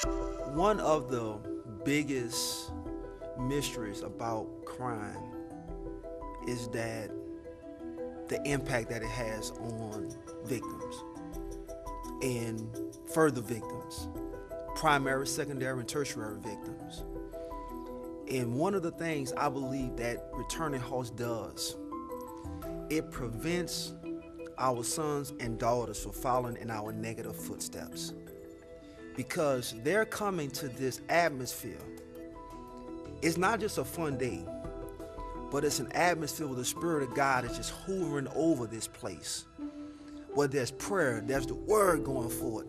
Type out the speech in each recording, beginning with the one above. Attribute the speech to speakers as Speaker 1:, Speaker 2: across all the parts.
Speaker 1: One of the biggest mysteries about crime is that the impact that it has on victims and further victims, primary, secondary, and tertiary victims. And one of the things I believe that returning host does, it prevents our sons and daughters from following in our negative footsteps, because they're coming to this atmosphere. It's not just a fun day, but it's an atmosphere where the Spirit of God is just hovering over this place, where there's prayer, there's the word going forth,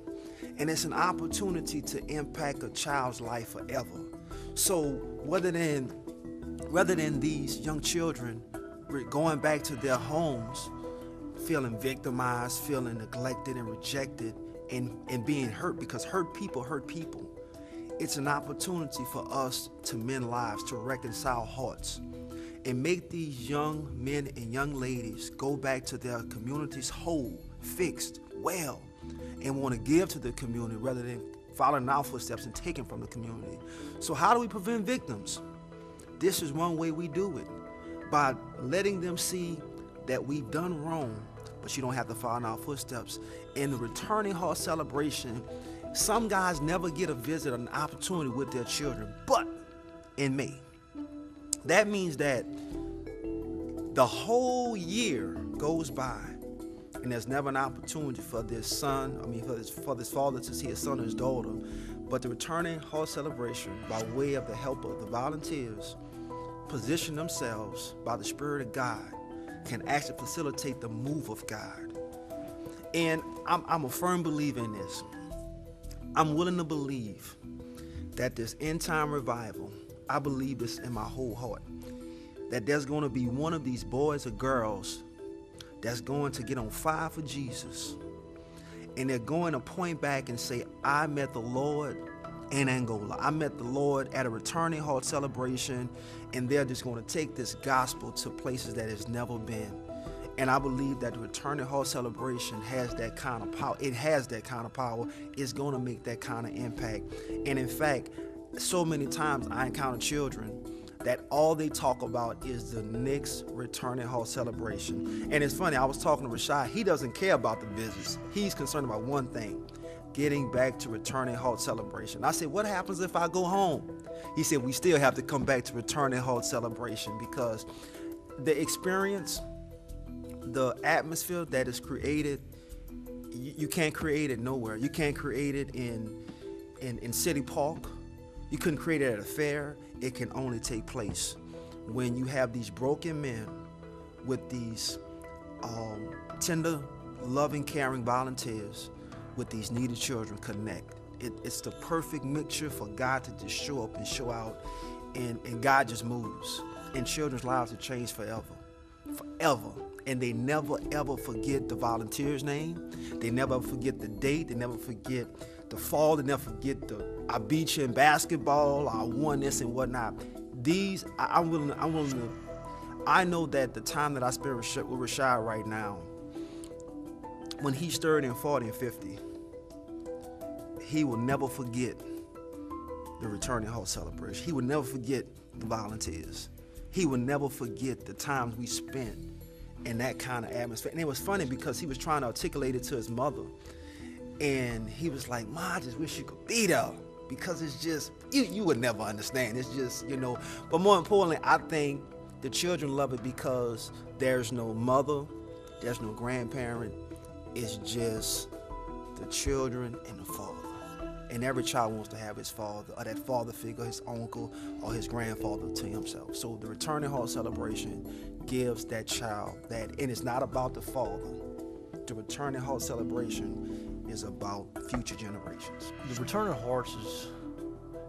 Speaker 1: and it's an opportunity to impact a child's life forever. So rather than these young children going back to their homes, feeling victimized, feeling neglected and rejected, and being hurt, because hurt people, it's an opportunity for us to mend lives, to reconcile hearts, and make these young men and young ladies go back to their communities whole, fixed, well, and want to give to the community rather than following our footsteps and taking from the community. So how do we prevent victims? This is one way we do it, by letting them see that we've done wrong, but you don't have to follow in our footsteps. In the Returning Heart Celebration, some guys never get a visit or an opportunity with their children, but in May. That means that the whole year goes by and there's never an opportunity for this for this father to see his son or his daughter. But the Returning Heart Celebration, by way of the help of the volunteers, position themselves by the Spirit of God, can actually facilitate the move of God. And I'm a firm believer in this. I'm willing to believe that this end time revival, I believe this in my whole heart, that there's going to be one of these boys or girls that's going to get on fire for Jesus, and they're going to point back and say, I met the Lord in Angola. I met the Lord at a Returning Heart Celebration, and they're just going to take this gospel to places that it's never been. And I believe that the Returning Heart Celebration has that kind of power. It has that kind of power. It's going to make that kind of impact. And in fact, so many times I encounter children that all they talk about is the next Returning Heart Celebration. And it's funny, I was talking to Rashad. He doesn't care about the visits. He's concerned about one thing: getting back to Returning Heart Celebration. I said, what happens if I go home? He said, we still have to come back to Returning Heart Celebration, because the experience, the atmosphere that is created, you can't create it nowhere. You can't create it in City Park. You couldn't create it at a fair. It can only take place when you have these broken men with these tender, loving, caring volunteers with these needy children connect. It's the perfect mixture for God to just show up and show out, and God just moves, and children's lives are changed forever. And they never ever forget the volunteer's name. They never forget the date. They never forget the fall. They never forget I beat you in basketball, I won this and whatnot. I'm willing to, I know that the time that I spend with Rashad right now, when he's 30 and 40 and 50, he will never forget the Returning Heart Celebration. He will never forget the volunteers. He will never forget the times we spent in that kind of atmosphere. And it was funny because he was trying to articulate it to his mother. And he was like, Ma, I just wish you could be there, because it's just, you would never understand. It's just, But more importantly, I think the children love it because there's no mother, there's no grandparent. It's just the children and the father. And every child wants to have his father, or that father figure, his uncle or his grandfather to himself. So the Returning Heart Celebration gives that child that, and it's not about the father. The Returning Heart Celebration is about future generations.
Speaker 2: The Returning Hearts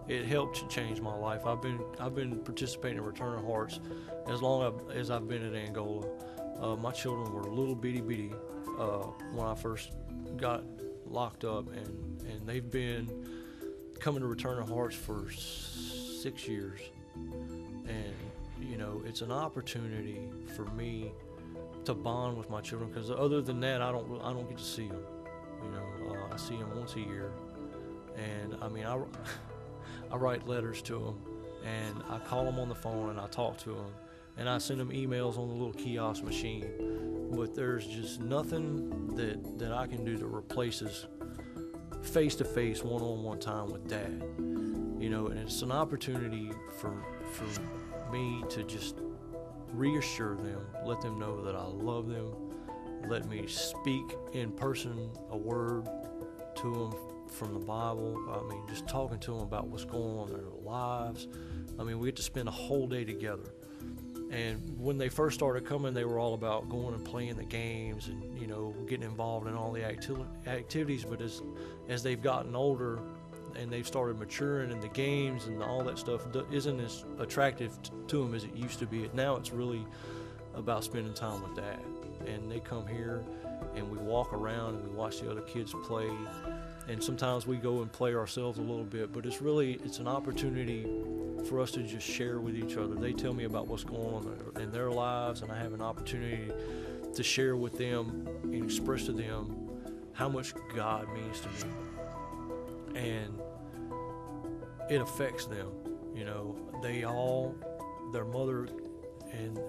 Speaker 2: it helped to change my life. I've been participating in Returning Hearts as long as I've been in Angola. My children were little bitty when I first got locked up, and they've been coming to Returning Hearts for 6 years. And it's an opportunity for me to bond with my children, because other than that, I don't get to see them. I see them once a year, And I mean, I write letters to them, and I call them on the phone, and I talk to them, and I send them emails on the little kiosk machine. But there's just nothing that I can do to replace this face-to-face, one-on-one time with Dad. You know, and it's an opportunity for me to just reassure them, let them know that I love them, let me speak in person a word to them from the Bible. I mean, just talking to them about what's going on in their lives. I mean, we get to spend a whole day together. And when they first started coming, they were all about going and playing the games and, you know, getting involved in all the activities. But as they've gotten older and they've started maturing, in the games and all that stuff isn't as attractive to them as it used to be. Now it's really about spending time with Dad. And they come here and we walk around and we watch the other kids play. And sometimes we go and play ourselves a little bit, but it's an opportunity for us to just share with each other. They tell me about what's going on in their lives, and I have an opportunity to share with them and express to them how much God means to me. And it affects them. You know, their mother, and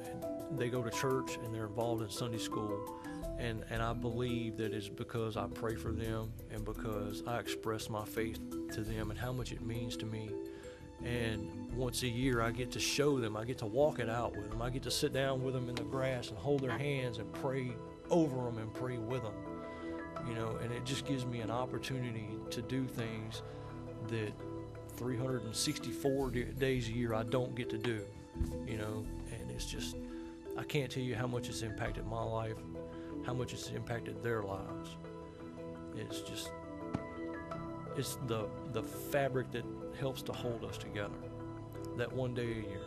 Speaker 2: they go to church and they're involved in Sunday school. And I believe that it's because I pray for them and because I express my faith to them and how much it means to me. And once a year, I get to show them, I get to walk it out with them. I get to sit down with them in the grass and hold their hands and pray over them and pray with them. You know, and it just gives me an opportunity to do things that 364 days a year I don't get to do, you know. And it's just, I can't tell you how much it's impacted my life, how much it's impacted their lives. It's the fabric that helps to hold us together, that one day a year.